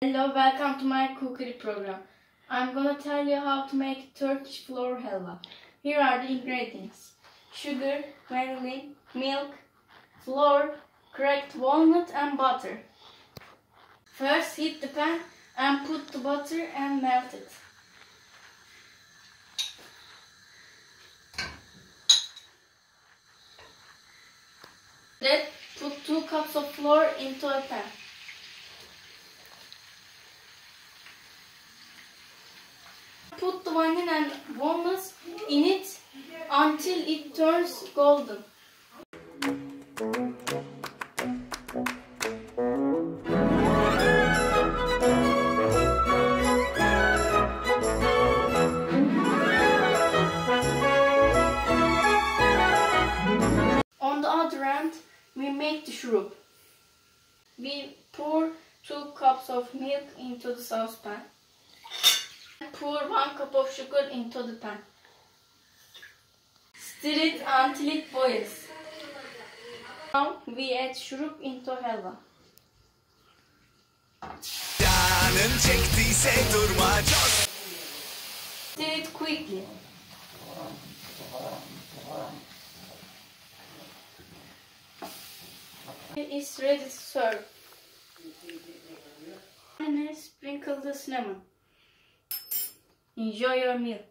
Hello, welcome to my cookery program. I'm gonna tell you how to make Turkish flour halva. Here are the ingredients: sugar, vanilla, milk, flour, cracked walnut and butter. First heat the pan and put the butter and melt it. Then put 2 cups of flour into a pan. Put the vanilla and walnuts in it until it turns golden. On the other end, we make the syrup. We pour 2 cups of milk into the saucepan. Pour 1 cup of sugar into the pan. Stir it until it boils. Now we add syrup into halva. Stir it quickly. It is ready to serve. And sprinkle the cinnamon. Enjoy your meal.